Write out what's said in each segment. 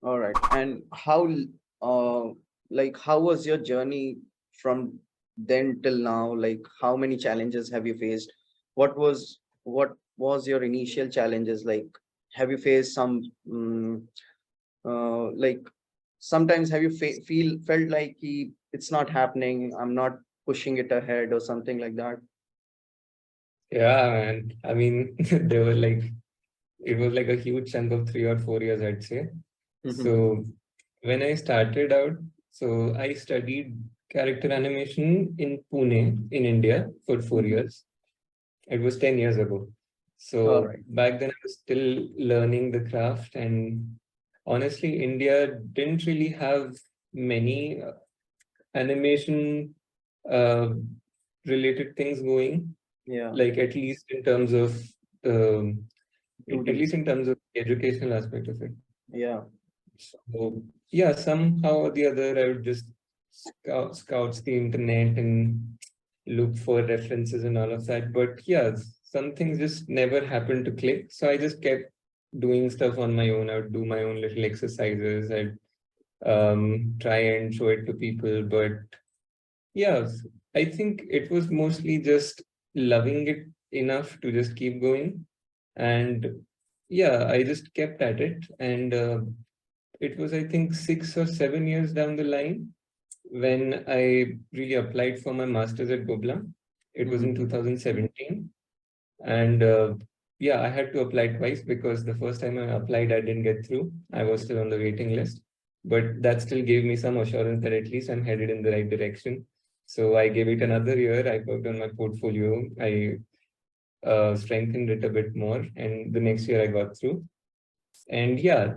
All right. And uh, how was your journey from then till now? Like, how many challenges have you faced? What was your initial challenges? Like, have you faced some, like, sometimes have you felt like it's not happening, I'm not pushing it ahead or something like that? Yeah, man. I mean, they were like, it was like a huge chunk of 3 or 4 years, I'd say. Mm-hmm. So when I started out, so I studied character animation in Pune, in India, for four Mm-hmm. years. It was 10 years ago. All So right. back then I was still learning the craft, and honestly, India didn't really have many animation uh, related things going, Yeah. like at least in terms of um, at 2D. least in terms of the educational aspect of it. Yeah. So yeah, somehow or the other, I would just scouts the internet and look for references and all of that. But yeah, some things just never happened to click. So I just kept doing stuff on my own. I would do my own little exercises. I'd try and show it to people. But yeah, I think it was mostly just loving it enough to just keep going. And yeah, I just kept at it. And it was, I think, 6 or 7 years down the line when I really applied for my master's at Gobla. It was in Mm-hmm. 2017. And yeah, I had to apply twice because the first time I applied, I didn't get through. I was still on the waiting list. But that still gave me some assurance that at least I'm headed in the right direction. So I gave it another year. I worked on my portfolio. I strengthened it a bit more. And the next year I got through. And yeah,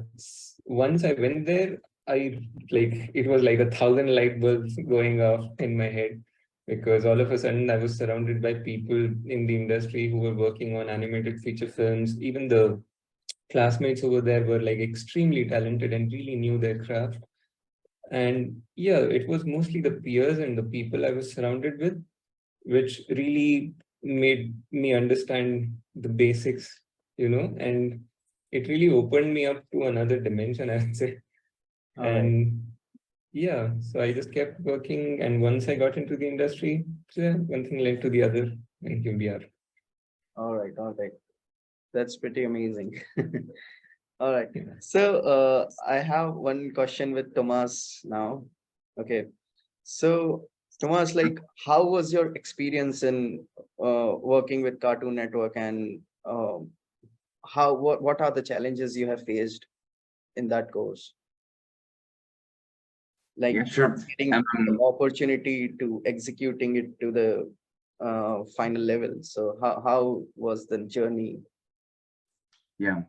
once I went there, I like it was like 1,000 light bulbs going off in my head because all of a sudden I was surrounded by people in the industry who were working on animated feature films. Even the classmates over there were like extremely talented and really knew their craft. And yeah, it was mostly the peers and the people I was surrounded with, which really made me understand the basics, and it really opened me up to another dimension, I would say. All right. And yeah, so I just kept working. And once I got into the industry, so yeah, one thing led to the other, and here we are. All right. All right. That's pretty amazing. All right. Yeah. So I have one question with Thomas now. Okay. So Thomas, like, how was your experience in working with Cartoon Network, and what are the challenges you have faced in that course? Like Yeah, not sure. getting the opportunity to executing it to the final level. So how was the journey? Yeah.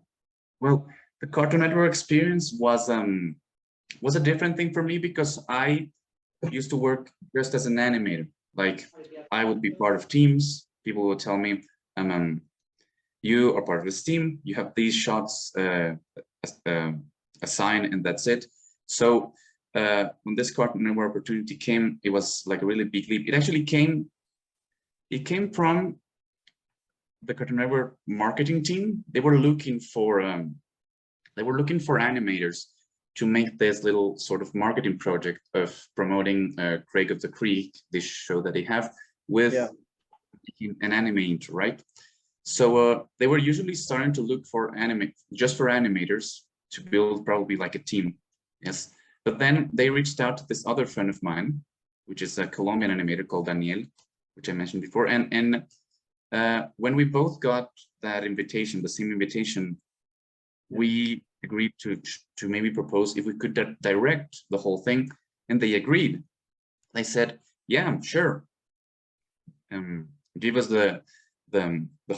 Well, the Cartoon Network experience was a different thing for me because I used to work just as an animator. Like I would be part of teams. People would tell me, you are part of this team. You have these shots uh, assigned, and that's it. So when this Cartoon Network opportunity came, it was like a really big leap. It actually came. It came from the Cartoon Network marketing team. They were looking for animators to make this little sort of marketing project of promoting Craig of the Creek, this show that they have, with Yeah. an animator, right? So they were usually starting to look for just for animators to build probably like a team. Yes. But then they reached out to this other friend of mine, which is a Colombian animator called Daniel, which I mentioned before. And when we both got that invitation, the same invitation, we agreed to maybe propose if we could direct the whole thing, and they agreed. They said, "Yeah, sure. Give us the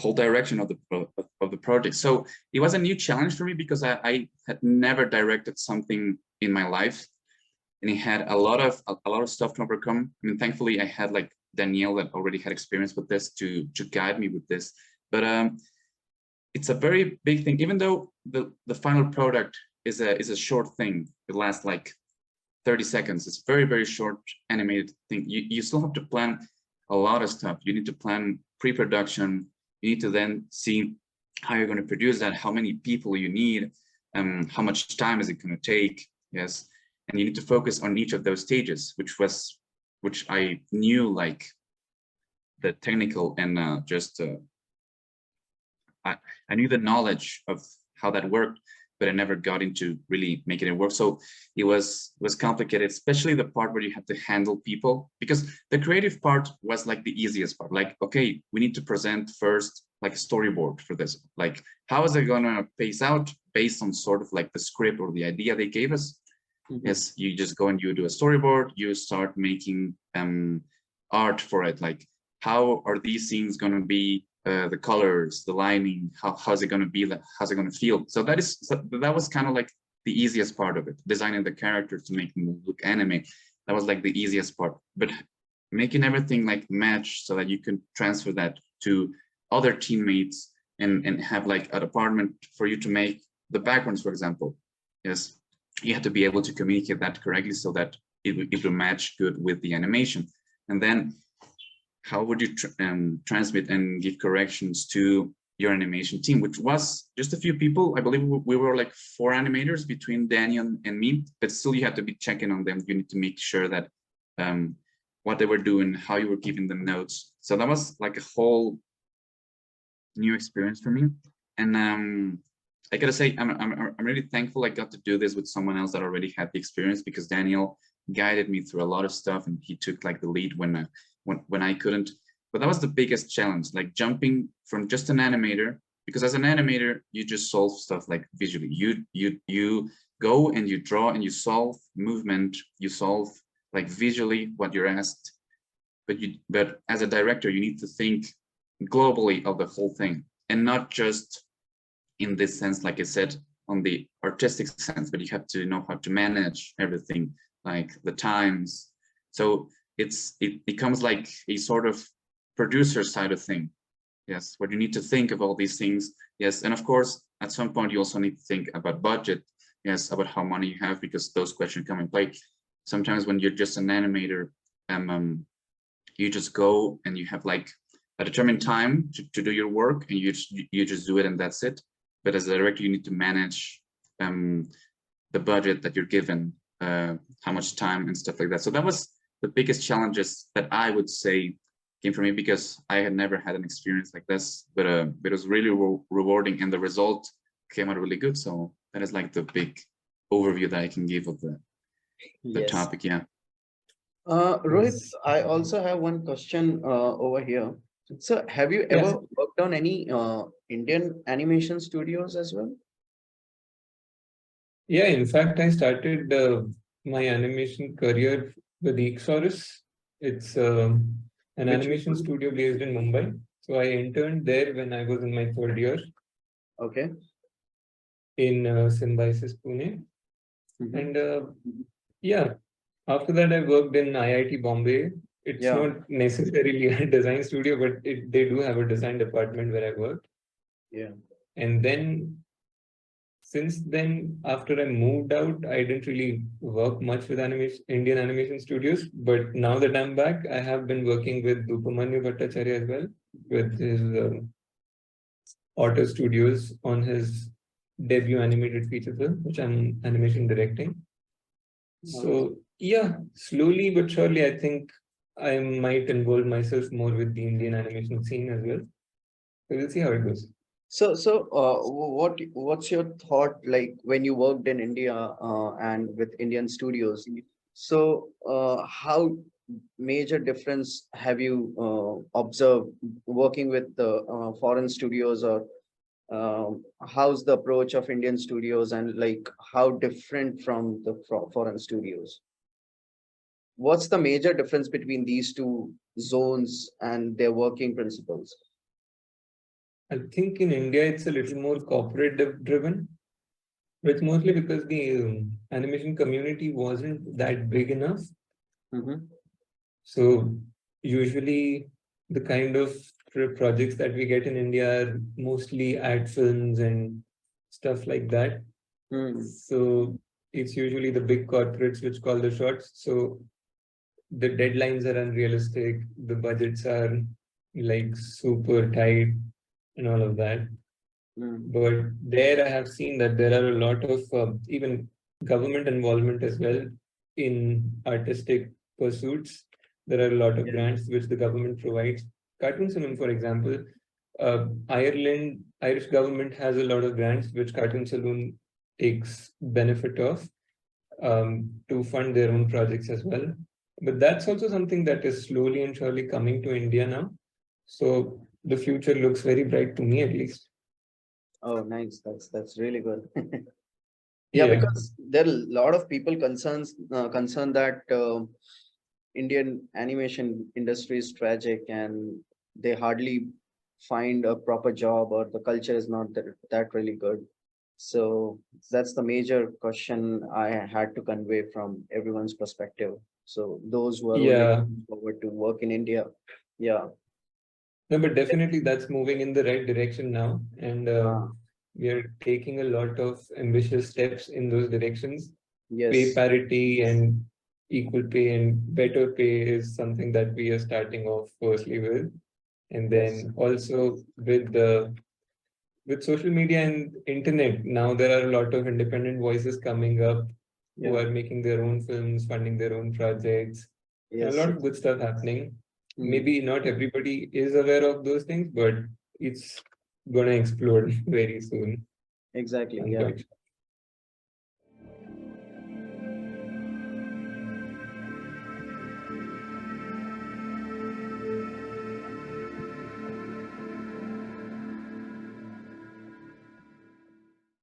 whole direction of the project." So it was a new challenge for me because I had never directed something in my life, and it had a lot of stuff to overcome. I mean, thankfully, I had like Danielle that already had experience with this to guide me with this. But it's a very big thing, even though the final product is a short thing. It lasts like 30 seconds. It's very, very short animated thing. You still have to plan a lot of stuff. You need to plan pre-production. You need to then see how you're going to produce that, how many people you need, how much time is it going to take? Yes, and you need to focus on each of those stages, which I knew, like the technical and I knew the knowledge of how that worked, but I never got into really making it work. So it was complicated, especially the part where you have to handle people, because the creative part was like the easiest part. Like, okay, we need to present first like a storyboard for this. Like, how is it going to pace out based on sort of like the script or the idea they gave us? Yes, you just go and you do a storyboard, you start making art for it. Like, how are these scenes going to be, the colors, the lining, how's it going to be, like, how's it going to feel? So that was kind of like the easiest part of it, designing the characters to make them look anime. That was like the easiest part, but making everything like match so that you can transfer that to other teammates and have like a department for you to make the backgrounds, for example. Yes, you have to be able to communicate that correctly so that it will match good with the animation. And then how would you transmit and give corrections to your animation team, which was just a few people. I believe we were like 4 animators between Daniel and me, but still you have to be checking on them. You need to make sure that what they were doing, how you were giving them notes. So that was like a whole new experience for me. And I gotta say, I'm really thankful I got to do this with someone else that already had the experience, because Daniel guided me through a lot of stuff and he took like the lead when I couldn't. But that was the biggest challenge, like jumping from just an animator, because as an animator, you just solve stuff like visually. You go and you draw and you solve movement, you solve like visually what you're asked. But as a director, you need to think globally of the whole thing, and not just in this sense, like I said, on the artistic sense, but you have to know how to manage everything, like the times. So it becomes like a sort of producer side of thing. Yes, where you need to think of all these things. Yes, and of course, at some point you also need to think about budget. Yes, about how money you have, because those questions come in play. Sometimes when you're just an animator, you just go and you have like a determined time to do your work, and you just do it and that's it. But as a director, you need to manage the budget that you're given, how much time and stuff like that. So that was the biggest challenges that I would say came from me, because I had never had an experience like this, but it was really rewarding, and the result came out really good. So that is like the big overview that I can give of the Yes. topic. Yeah. Rohit, I also have one question over here. So have you ever worked on any Indian animation studios as well? Yeah, in fact, I started my animation career with Ixorus. It's an Which animation one? studio based in Mumbai. So I interned there when I was in my 3rd year Okay. in Symbiosis, Pune. Mhm. And yeah, after that, I worked in IIT Bombay. It's Yeah. not necessarily a design studio, but they do have a design department where I worked. Yeah. And then since then, after I moved out, I didn't really work much with Indian animation studios. But now that I'm back, I have been working with Upamanyu Bhattacharya as well, with his Auto Studios on his debut animated feature film, which I'm animation directing. So yeah, slowly but surely, I think I might involve myself more with the Indian animation scene as well. So we'll see how it goes. So what's your thought like when you worked in India and with Indian studios? So how major difference have you observed working with the foreign studios, or how's the approach of Indian studios, and like how different from the foreign studios? What's the major difference between these two zones and their working principles? I think in India it's a little more corporate driven, but it's mostly because the animation community wasn't that big enough. Mhm. So usually the kind of projects that we get in India are mostly ad films and stuff like that. Hmm. So it's usually the big corporates which call the shots. So the deadlines are unrealistic, the budgets are like super tight and all of that. Mm. But there I have seen that there are a lot of even government involvement as well in artistic pursuits. There are a lot of Yeah. grants which the government provides. Cartoon Saloon, for example, Irish government has a lot of grants which Cartoon Saloon takes benefit of to fund their own projects as well. But that's also something that is slowly and surely coming to India now. So the future looks very bright to me at least. Oh, nice. That's really good. Yeah, Yeah. because there are a lot of people concerned that Indian animation industry is tragic and they hardly find a proper job or the culture is not that really good. So that's the major question I had to convey from everyone's perspective. So those who are only Yeah. looking forward to work in India, yeah, No, but definitely that's moving in the right direction now. And uh, we are taking a lot of ambitious steps in those directions. Pay yes, parity and equal pay and better pay is something that we are starting off firstly with. And yes, then also with social media and internet, now there are a lot of independent voices coming up who yeah, are making their own films, funding their own projects, and a yes, lot of good stuff happening. mm, Maybe not everybody is aware of those things, but it's gonna explode very soon. exactly, I'm yeah. quite sure.